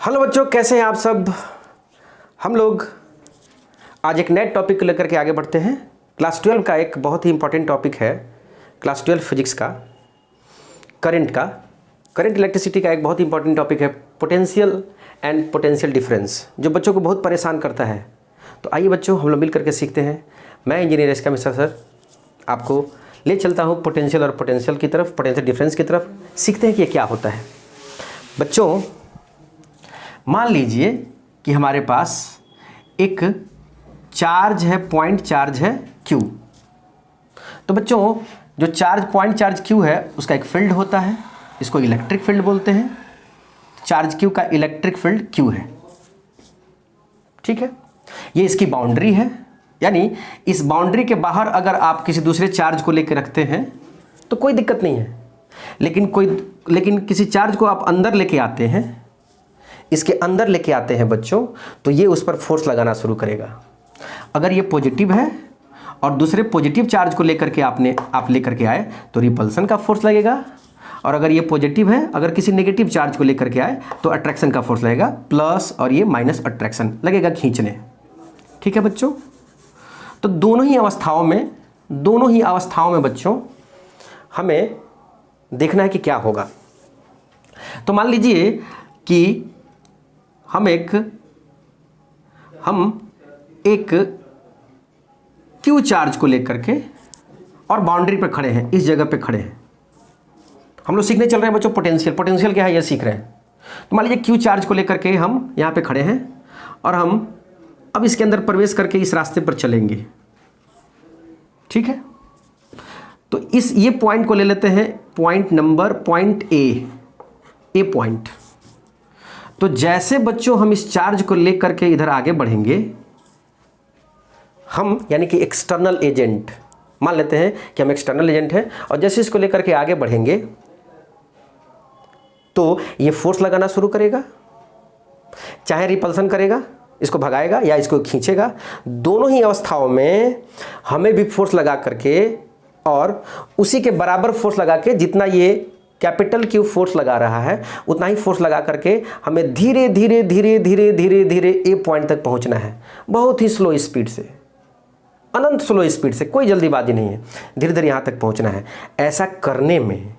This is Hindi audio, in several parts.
हेलो बच्चों, कैसे हैं आप सब। हम लोग आज एक नए टॉपिक को लेकर के आगे बढ़ते हैं। क्लास 12 का एक बहुत ही इंपॉर्टेंट टॉपिक है, क्लास 12 फिजिक्स का, करंट इलेक्ट्रिसिटी का एक बहुत ही इंपॉर्टेंट टॉपिक है, पोटेंशियल एंड पोटेंशियल डिफरेंस, जो बच्चों को बहुत परेशान करता है। तो आइए बच्चों, हम लोग मिल करके सीखते हैं। मैं इंजीनियर एस के मिश्रा सर आपको ले चलता हूँ पोटेंशियल और पोटेंशियल की तरफ, पोटेंशियल डिफरेंस की तरफ। सीखते हैं कि ये क्या होता है। बच्चों, मान लीजिए कि हमारे पास एक चार्ज है, पॉइंट चार्ज है Q। तो बच्चों, जो चार्ज पॉइंट चार्ज Q है उसका एक फील्ड होता है, इसको इलेक्ट्रिक फील्ड बोलते हैं। चार्ज Q का इलेक्ट्रिक फील्ड Q है, ठीक है। ये इसकी बाउंड्री है, यानी इस बाउंड्री के बाहर अगर आप किसी दूसरे चार्ज को लेकर रखते हैं तो कोई दिक्कत नहीं है, लेकिन किसी चार्ज को आप अंदर लेके आते हैं, इसके अंदर लेके आते हैं बच्चों, तो ये उस पर फोर्स लगाना शुरू करेगा। अगर ये पॉजिटिव है और दूसरे पॉजिटिव चार्ज को लेकर के आप लेकर के आए तो रिपल्सन का फोर्स लगेगा, और अगर ये पॉजिटिव है, अगर किसी नेगेटिव चार्ज को लेकर के आए तो अट्रैक्शन का फोर्स लगेगा, प्लस और ये माइनस अट्रैक्शन लगेगा खींचने, ठीक है बच्चों। तो दोनों ही अवस्थाओं में बच्चों हमें देखना है कि क्या होगा। तो मान लीजिए कि हम एक Q चार्ज को लेकर के और बाउंड्री पर खड़े हैं, इस जगह पे खड़े हैं। हम लोग सीखने चल रहे हैं बच्चों पोटेंशियल क्या है ये सीख रहे हैं। तो मान लीजिए Q चार्ज को लेकर के हम यहाँ पे खड़े हैं और हम अब इसके अंदर प्रवेश करके इस रास्ते पर चलेंगे, ठीक है। तो ये पॉइंट को ले लेते हैं, पॉइंट ए पॉइंट। तो जैसे बच्चों हम इस चार्ज को लेकर के इधर आगे बढ़ेंगे, हम यानी कि एक्सटर्नल एजेंट मान लेते हैं कि हम एक्सटर्नल एजेंट हैं, और जैसे इसको लेकर के आगे बढ़ेंगे तो ये फोर्स लगाना शुरू करेगा, चाहे रिपल्सन करेगा, इसको भगाएगा या इसको खींचेगा। दोनों ही अवस्थाओं में हमें भी फोर्स लगा करके और उसी के बराबर फोर्स लगा के, जितना ये कैपिटल Q फोर्स लगा रहा है उतना ही फोर्स लगा करके हमें धीरे धीरे ए पॉइंट तक पहुंचना है, बहुत ही स्लो स्पीड से, अनंत स्लो स्पीड से, कोई जल्दीबाजी नहीं है, धीरे धीरे यहाँ तक पहुंचना है। ऐसा करने में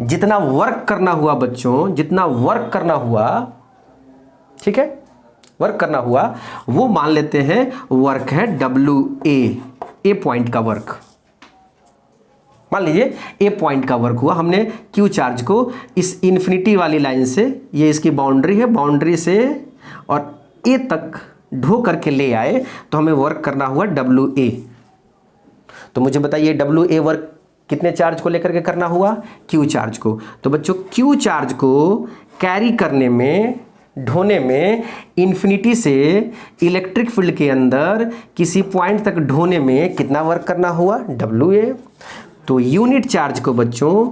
जितना वर्क करना हुआ बच्चों, जितना वर्क करना हुआ, ठीक है, वर्क करना हुआ वो मान लेते हैं वर्क है WA, ए पॉइंट का वर्क। मान लीजिए ए पॉइंट का वर्क हुआ, हमने Q चार्ज को इस इन्फिनिटी वाली लाइन से, ये इसकी बाउंड्री है, बाउंड्री से और ए तक ढो करके ले आए, तो हमें वर्क करना हुआ WA। तो मुझे बताइए WA वर्क कितने चार्ज को लेकर के करना हुआ? Q चार्ज को। तो बच्चों Q चार्ज को कैरी करने में, ढोने में, इन्फिनिटी से इलेक्ट्रिक फील्ड के अंदर किसी पॉइंट तक ढोने में कितना वर्क करना हुआ? WA। तो यूनिट चार्ज को बच्चों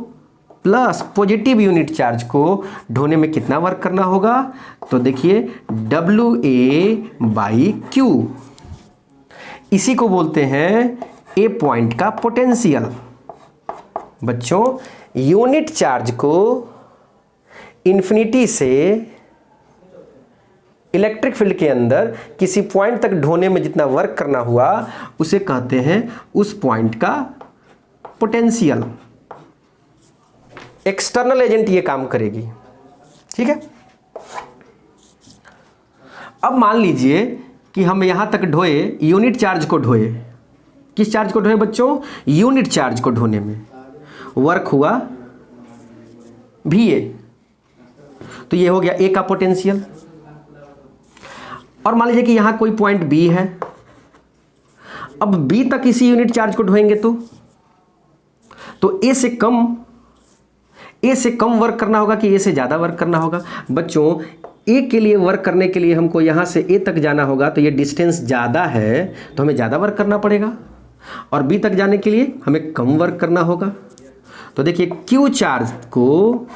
प्लस पॉजिटिव यूनिट चार्ज को ढोने में कितना वर्क करना होगा? तो देखिए WA/Q, इसी को बोलते हैं ए पॉइंट का पोटेंशियल। बच्चों, यूनिट चार्ज को इन्फिनिटी से इलेक्ट्रिक फील्ड के अंदर किसी पॉइंट तक ढोने में जितना वर्क करना हुआ उसे कहते हैं उस पॉइंट का पोटेंशियल। एक्सटर्नल एजेंट ये काम करेगी, ठीक है। अब मान लीजिए कि हम यहां तक ढोए, यूनिट चार्ज को ढोए। किस चार्ज को ढोए बच्चों? यूनिट चार्ज को ढोने में वर्क हुआ VA। तो ये हो गया ए का पोटेंशियल। और मान लीजिए कि यहां कोई पॉइंट B है, अब B तक इसी यूनिट चार्ज को ढोएंगे तो ए से कम वर्क करना होगा कि ए से ज़्यादा वर्क करना होगा? बच्चों, ए के लिए वर्क करने के लिए हमको यहाँ से ए तक जाना होगा, तो ये डिस्टेंस ज़्यादा है तो हमें ज़्यादा वर्क करना पड़ेगा, और बी तक जाने के लिए हमें कम वर्क करना होगा। तो देखिए Q चार्ज को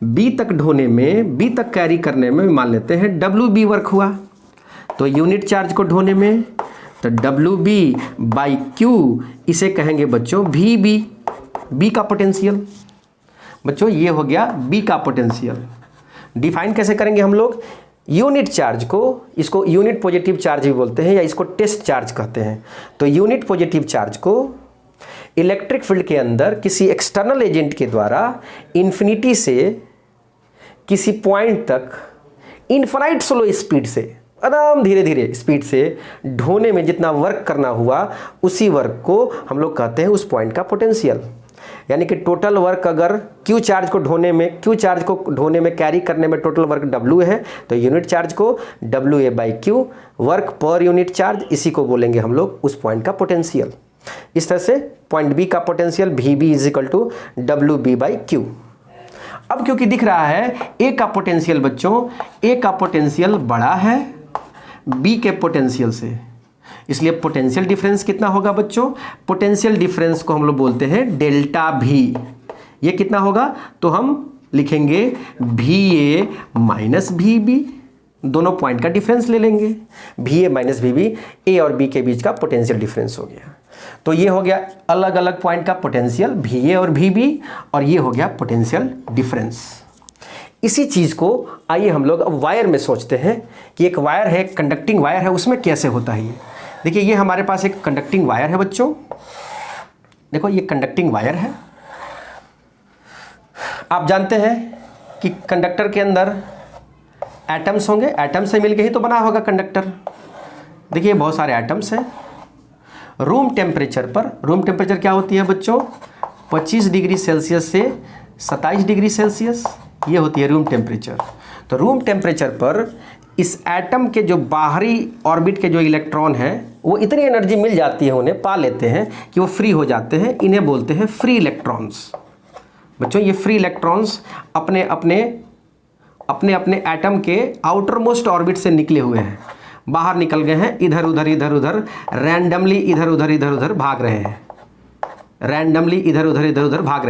बी तक ढोने में, बी तक कैरी करने में मान लेते हैं WB वर्क हुआ। तो यूनिट चार्ज को ढोने में तो WB/Q, इसे कहेंगे बच्चों VB, बी का पोटेंशियल। बच्चों ये हो गया बी का पोटेंशियल। डिफाइन कैसे करेंगे हम लोग? यूनिट चार्ज को, इसको यूनिट पॉजिटिव चार्ज भी बोलते हैं या इसको टेस्ट चार्ज कहते हैं। तो यूनिट पॉजिटिव चार्ज को इलेक्ट्रिक फील्ड के अंदर किसी एक्सटर्नल एजेंट के द्वारा इन्फिनिटी से किसी पॉइंट तक इनफाइनाइट स्लो स्पीड से, आराम धीरे धीरे स्पीड से ढोने में जितना वर्क करना हुआ उसी वर्क को हम लोग कहते हैं उस पॉइंट का पोटेंशियल। यानी कि टोटल वर्क अगर क्यू चार्ज को ढोने में कैरी करने में टोटल वर्क W है, तो यूनिट चार्ज को WA/Q work per unit charge, इसी को बोलेंगे हम लोग उस पॉइंट का पोटेंशियल। इस तरह से पॉइंट B का पोटेंशियल VB = WB/Q। अब क्योंकि दिख रहा है A का पोटेंशियल बच्चों, A का पोटेंशियल बड़ा है B के पोटेंशियल से, इसलिए पोटेंशियल डिफरेंस कितना होगा बच्चों? पोटेंशियल डिफरेंस को हम लोग बोलते हैं डेल्टा V। ये कितना होगा? तो हम लिखेंगे VA - VB, दोनों पॉइंट का डिफरेंस ले लेंगे। VA - VB A और B के बीच का पोटेंशियल डिफरेंस हो गया। तो ये हो गया अलग अलग पॉइंट का पोटेंशियल VA और VB, और ये हो गया पोटेंशियल डिफरेंस। इसी चीज़ को आइए हम लोग अब वायर में सोचते हैं कि एक वायर है, कंडक्टिंग वायर है, उसमें कैसे होता है ये। देखिए ये हमारे पास एक कंडक्टिंग वायर है बच्चों, देखो ये कंडक्टिंग वायर है। आप जानते हैं कि कंडक्टर के अंदर एटम्स होंगे, एटम से मिलके ही तो बना होगा कंडक्टर। देखिए बहुत सारे एटम्स हैं। रूम टेम्परेचर पर, रूम टेम्परेचर क्या होती है बच्चों? 25 डिग्री सेल्सियस से 27 डिग्री सेल्सियस, ये होती है रूम टेम्परेचर। तो रूम टेम्परेचर पर इस एटम के जो बाहरी ऑर्बिट के जो इलेक्ट्रॉन हैं वो इतनी एनर्जी मिल जाती है, उन्हें पा लेते हैं कि वो फ्री हो जाते हैं। इन्हें बोलते हैं फ्री इलेक्ट्रॉन्स। बच्चों ये फ्री इलेक्ट्रॉन्स अपने अपने एटम के आउटर मोस्ट ऑर्बिट से निकले हुए हैं, बाहर निकल गए हैं, इधर उधर रैंडमली इधर उधर भाग रहे हैं, रैंडमली इधर उधर भाग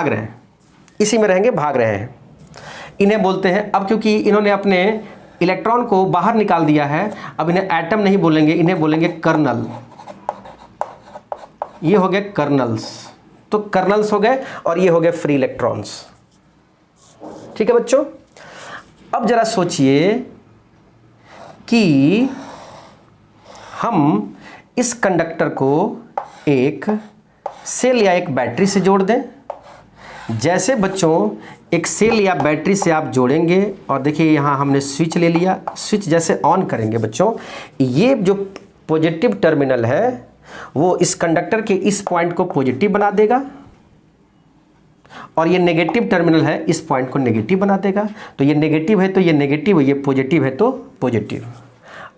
रहे हैं, इसी में रहेंगे, भाग रहे हैं। इन्हें बोलते हैं, अब क्योंकि इन्होंने अपने इलेक्ट्रॉन को बाहर निकाल दिया है, अब इन्हें एटम नहीं बोलेंगे, इन्हें बोलेंगे कर्नल। ये हो गए कर्नल्स, तो कर्नल्स हो गए और ये हो गए फ्री इलेक्ट्रॉन्स। ठीक है बच्चों, अब जरा सोचिए कि हम इस कंडक्टर को एक सेल या एक बैटरी से जोड़ दें। जैसे बच्चों एक सेल या बैटरी से आप जोड़ेंगे, और देखिए यहाँ हमने स्विच ले लिया, स्विच जैसे ऑन करेंगे बच्चों, ये जो पॉजिटिव टर्मिनल है वो इस कंडक्टर के इस पॉइंट को पॉजिटिव बना देगा, और ये नेगेटिव टर्मिनल है इस पॉइंट को नेगेटिव बना देगा। तो ये नेगेटिव है तो ये नेगेटिव, ये पॉजिटिव है तो पॉजिटिव।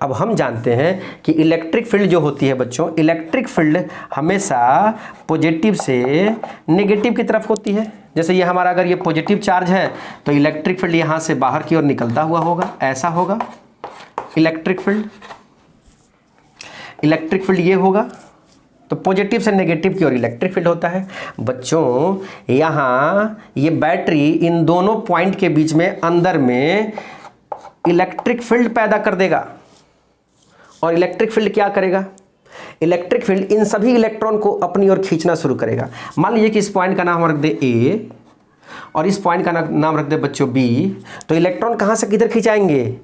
अब हम जानते हैं कि इलेक्ट्रिक फील्ड जो होती है बच्चों, इलेक्ट्रिक फील्ड हमेशा पॉजिटिव से नेगेटिव की तरफ होती है। जैसे ये हमारा अगर ये पॉजिटिव चार्ज है तो इलेक्ट्रिक फील्ड यहाँ से बाहर की ओर निकलता हुआ होगा, ऐसा होगा इलेक्ट्रिक फील्ड ये होगा। तो पॉजिटिव से नेगेटिव की ओर इलेक्ट्रिक फील्ड होता है। बच्चों यहाँ ये बैटरी इन दोनों पॉइंट के बीच में अंदर में इलेक्ट्रिक फील्ड पैदा कर देगा, और इलेक्ट्रिक फील्ड क्या करेगा? इलेक्ट्रिक फील्ड इन सभी इलेक्ट्रॉन को अपनी ओर खींचना शुरू करेगा। मान लीजिए कि इस पॉइंट का नाम रख दे A और इस पॉइंट का नाम रख दे बच्चों B, तो इलेक्ट्रॉन कहाँ से किधर खिंचाएंगे?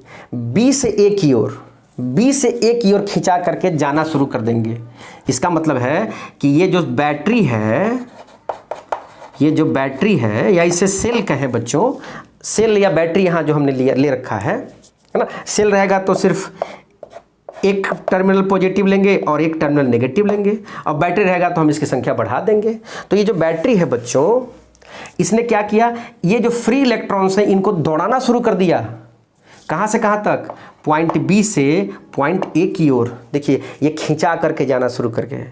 B से A की ओर, B से A की ओर खिंचा करके जाना शुरू कर देंगे। इसका मतलब है कि ये जो बैटरी है या इसे सेल कहें बच्चों, सेल या बैटरी यहाँ जो हमने ले रखा है ना, सेल रहेगा तो सिर्फ एक टर्मिनल पॉजिटिव लेंगे और एक टर्मिनल नेगेटिव लेंगे, और बैटरी रहेगा तो हम इसकी संख्या बढ़ा देंगे। तो ये जो बैटरी है बच्चों, इसने क्या किया? ये जो फ्री इलेक्ट्रॉन्स हैं इनको दौड़ाना शुरू कर दिया। कहाँ से कहाँ तक? पॉइंट B से पॉइंट A की ओर। देखिए ये खींचा करके जाना शुरू कर गए।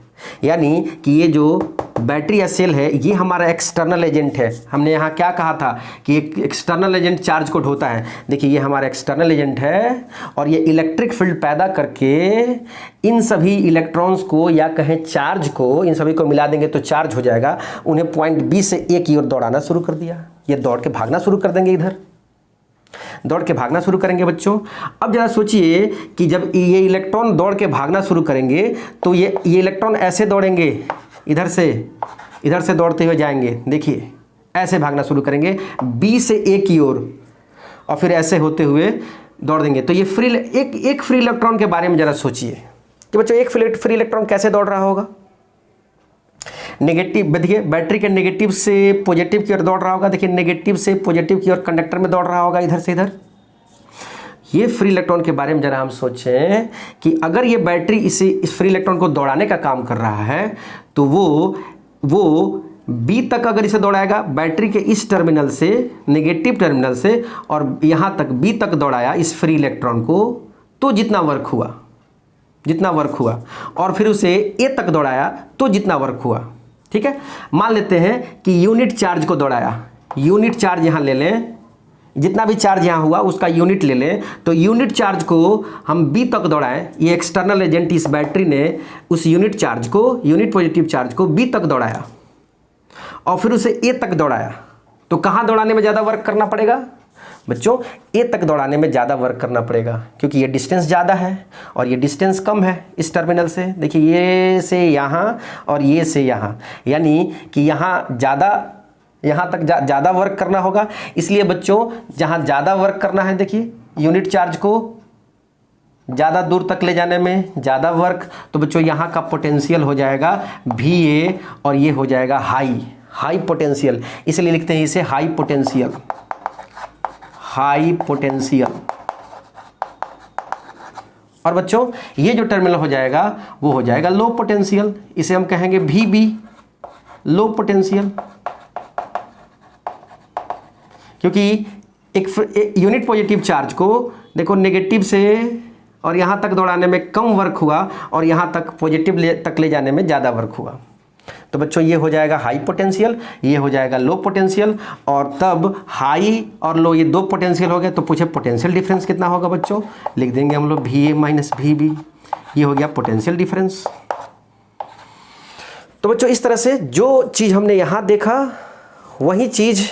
यानी कि ये जो बैटरी या सेल है ये हमारा एक्सटर्नल एजेंट है। हमने यहाँ क्या कहा था कि एक एक्सटर्नल एजेंट चार्ज को ढोता है। देखिए ये हमारा एक्सटर्नल एजेंट है, और ये इलेक्ट्रिक फील्ड पैदा करके इन सभी इलेक्ट्रॉन्स को या कहें चार्ज को, इन सभी को मिला देंगे तो चार्ज हो जाएगा। उन्हें पॉइंट B से A की ओर दौड़ाना शुरू कर दिया। ये दौड़ के भागना शुरू कर देंगे, इधर दौड़ के भागना शुरू करेंगे बच्चों। अब जरा सोचिए कि जब ये इलेक्ट्रॉन दौड़ के भागना शुरू करेंगे तो ये इलेक्ट्रॉन ऐसे दौड़ेंगे, इधर से दौड़ते हुए जाएंगे। देखिए ऐसे भागना शुरू करेंगे बी से ए की ओर और फिर ऐसे होते हुए दौड़ देंगे। तो ये एक फ्री इलेक्ट्रॉन के बारे में जरा सोचिए कि बच्चों एक फ्री इलेक्ट्रॉन कैसे दौड़ रहा होगा। नेगेटिव, देखिए बैटरी के नेगेटिव से पॉजिटिव की ओर दौड़ रहा होगा। देखिए नेगेटिव से पॉजिटिव की ओर कंडक्टर में दौड़ रहा होगा, इधर से इधर। ये फ्री इलेक्ट्रॉन के बारे में जरा हम सोचें कि अगर ये बैटरी इस फ्री इलेक्ट्रॉन को दौड़ाने का काम कर रहा है तो वो बी तक अगर इसे दौड़ाएगा, बैटरी के इस टर्मिनल से, नेगेटिव टर्मिनल से, और यहाँ तक बी तक दौड़ाया इस फ्री इलेक्ट्रॉन को, तो जितना वर्क हुआ और फिर उसे ए तक दौड़ाया तो जितना वर्क हुआ। ठीक है, मान लेते हैं कि यूनिट चार्ज को दौड़ाया। यूनिट चार्ज यहाँ ले लें, जितना भी चार्ज यहाँ हुआ उसका यूनिट ले लें। तो यूनिट चार्ज को हम बी तक दौड़ाएं। ये एक्सटर्नल एजेंट इस बैटरी ने उस यूनिट चार्ज को, यूनिट पॉजिटिव चार्ज को बी तक दौड़ाया और फिर उसे ए तक दौड़ाया। तो कहाँ दौड़ाने में ज़्यादा वर्क करना पड़ेगा बच्चों? ए तक दौड़ाने में ज़्यादा वर्क करना पड़ेगा, क्योंकि ये डिस्टेंस ज़्यादा है और ये डिस्टेंस कम है इस टर्मिनल से। देखिए ये से यहाँ और ये से यहाँ, यानी कि यहाँ तक ज़्यादा वर्क करना होगा। इसलिए बच्चों जहाँ ज़्यादा वर्क करना है, देखिए यूनिट चार्ज को ज़्यादा दूर तक ले जाने में ज़्यादा वर्क, तो बच्चों यहाँ का पोटेंशियल हो जाएगा VA और ये हो जाएगा हाई पोटेंशियल। इसलिए लिखते हैं इसे हाई पोटेंशियल। और बच्चों ये जो टर्मिनल हो जाएगा वो हो जाएगा लो पोटेंशियल। इसे हम कहेंगे VB, लो पोटेंशियल, क्योंकि एक यूनिट पॉजिटिव चार्ज को देखो नेगेटिव से और यहाँ तक दौड़ाने में कम वर्क हुआ और यहाँ तक पॉजिटिव तक ले जाने में ज़्यादा वर्क हुआ। तो बच्चों ये हो जाएगा हाई पोटेंशियल, ये हो जाएगा लो पोटेंशियल। और तब हाई और लो ये दो पोटेंशियल हो गए, तो पूछे पोटेंशियल डिफरेंस कितना होगा बच्चों? लिख देंगे हम लोग VA माइनस VB। ये हो गया पोटेंशियल डिफरेंस। तो बच्चों इस तरह से जो चीज़ हमने यहाँ देखा वही चीज़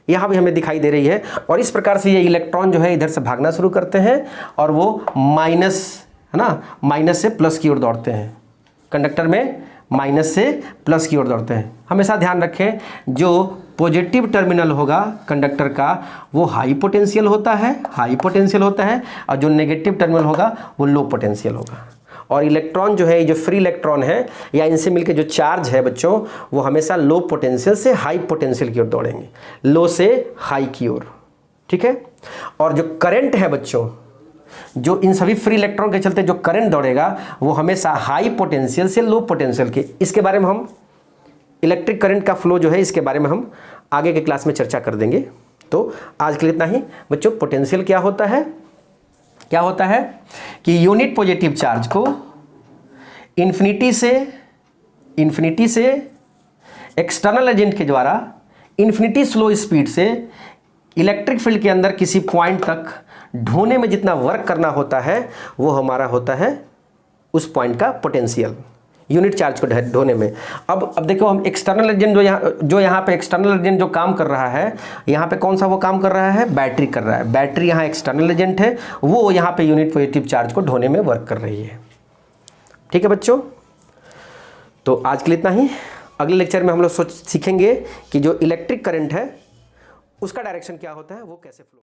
यहाँ भी हमें दिखाई दे रही है। और इस प्रकार से ये इलेक्ट्रॉन जो है इधर से भागना शुरू करते हैं और वो माइनस, है ना, माइनस से प्लस की ओर दौड़ते हैं। कंडक्टर में माइनस से प्लस की ओर दौड़ते हैं। हमेशा ध्यान रखें जो पॉजिटिव टर्मिनल होगा कंडक्टर का वो हाई पोटेंशियल होता है और जो नेगेटिव टर्मिनल होगा वो लो पोटेंशियल होगा। और इलेक्ट्रॉन जो है, जो फ्री इलेक्ट्रॉन है या इनसे मिलकर जो चार्ज है बच्चों, वो हमेशा लो पोटेंशियल से हाई पोटेंशियल की ओर दौड़ेंगे, लो से हाई की ओर। ठीक है, और जो करंट है बच्चों, जो इन सभी फ्री इलेक्ट्रॉन के चलते जो करंट दौड़ेगा वो हमेशा हाई पोटेंशियल से लो पोटेंशियल के, इसके बारे में हम इलेक्ट्रिक करंट का फ्लो जो है इसके बारे में हम आगे के क्लास में चर्चा कर देंगे। तो आज के लिए इतना ही बच्चों। पोटेंशियल क्या होता है कि यूनिट पॉजिटिव चार्ज को इन्फिनिटी से एक्सटर्नल एजेंट के द्वारा इन्फिनिटी स्लो स्पीड से इलेक्ट्रिक फील्ड के अंदर किसी पॉइंट तक ढोने में जितना वर्क करना होता है वो हमारा होता है उस पॉइंट का पोटेंशियल, यूनिट चार्ज को ढोने में। अब देखो हम एक्सटर्नल एजेंट जो यहाँ पे एक्सटर्नल एजेंट जो काम कर रहा है, यहाँ पे कौन सा वो काम कर रहा है? बैटरी कर रहा है। बैटरी यहाँ एक्सटर्नल एजेंट है, वो यहाँ पे यूनिट पॉजिटिव चार्ज को ढोने में वर्क कर रही है। ठीक है बच्चों, तो आज के लिए इतना ही। अगले लेक्चर में हम लोग सीखेंगे कि जो इलेक्ट्रिक करंट है उसका डायरेक्शन क्या होता है, वो कैसे फ्लो